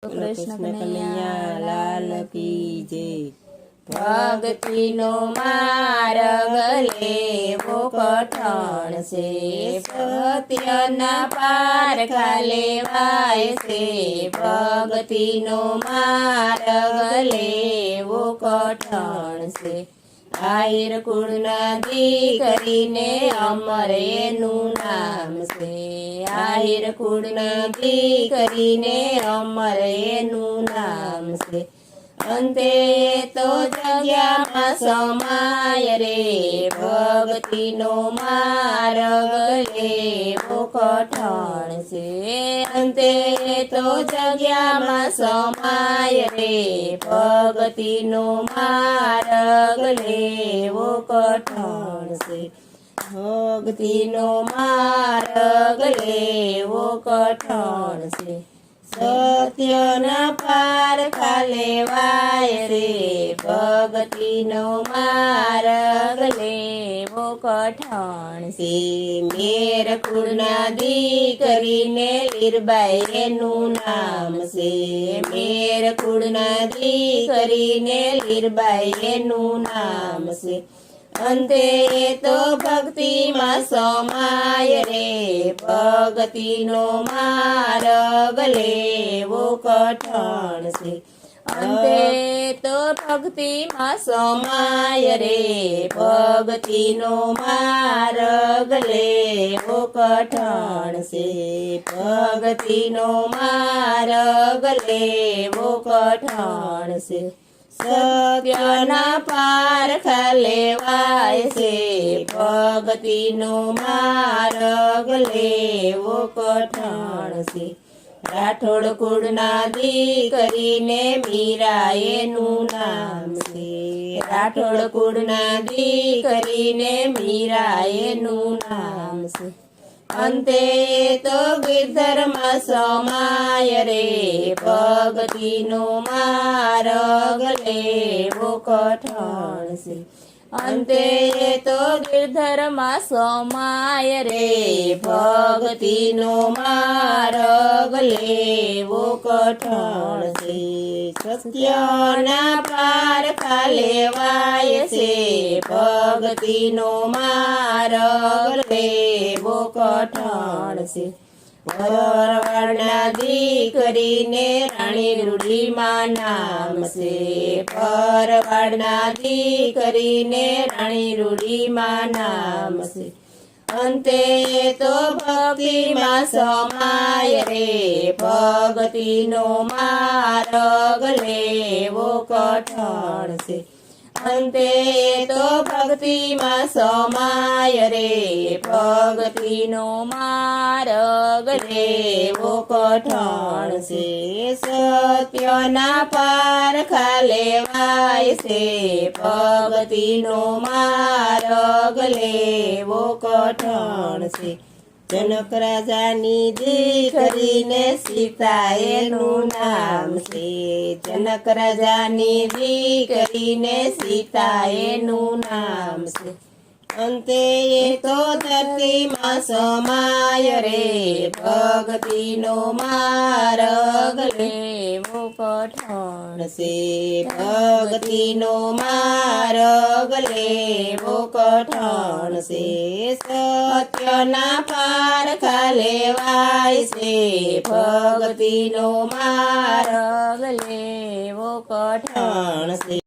कृष्ण कन्हैया लाल की जय। भक्ति नो मार्ग लेवो कठण से, सत्य ना पारखा लेवाय से। भक्ति नो मार्ग लेवो कठण से, आहिर कुळ नदी करीने अमरे नु नाम से। आहिर कुळ नदी करीने अमरे नु नाम से। अंते तो जग्यामां समाय रे, भक्ति नो मार्ग लेवो कठण से। अंते तो जग्यामां समाय रे, भक्ति नो मार्ग लेवो कठण से। भक्ति नो मार्ग लेवो कठण से, सत्य ना पारखा लेवाय रे। भक्ति नो मार्ग लेवो कठण से। मेर कुळ नदी करीने लीरबाई नु नाम से। मेर कुळ नदी करीने लीरबाई नु नाम से। अंते तो भक्ति मां समाय रे, भक्ति नो मार्ग लेवो कठण से। अंते तो भक्ति मां समाय रे, भक्ति नो मार्ग लेवो कठण से। भक्ति नो मार्ग लेवो कठण से, सत्य ना पारखा लेवाय से। भक्ति नो मार्ग लेवो कठण से। राठोड कुळ नदी करीने मीराए नु नाम से। राठोड कुळ नदी करीने मीराए नु नाम से। अंते तो गिरधर्मां समाय रे, भक्ति नो मार्ग लेवो कठण से। अंते तो गिरधर्मां समाय रे, भक्ति नो मार्ग लेवो कठण से। सत्य ना पारखा लेवाय से, भक्ति नो मार्ग लेवो कठण से। भरवाड नदी करीने राणी रूढीमां नाम से। भरवाड नदी करीने राणी रूढीमां नाम से। अंते तो भक्ति मां समाय रे, भक्ति नो मार्ग लेवो कठण से। अंते तो भक्ति मां समाय रे, भक्ति नो मार्ग लेवो कठण से। सत्य ना पारखा लेवाय से, भक्ति नो मार्ग लेवो कठण से। जनक राजानी दीकरीने सीताए नु नाम से। जनक राजानी दीकरीने सीताए नु नाम से। अंते तो धरती मां समाय रे, भक्ति नो मार्ग लेवो कठण से। भक्ति नो मार्ग लेवो कठण से, सत्य ना पारखा लेवाय से। भक्ति नो मार्ग लेवो कठण से।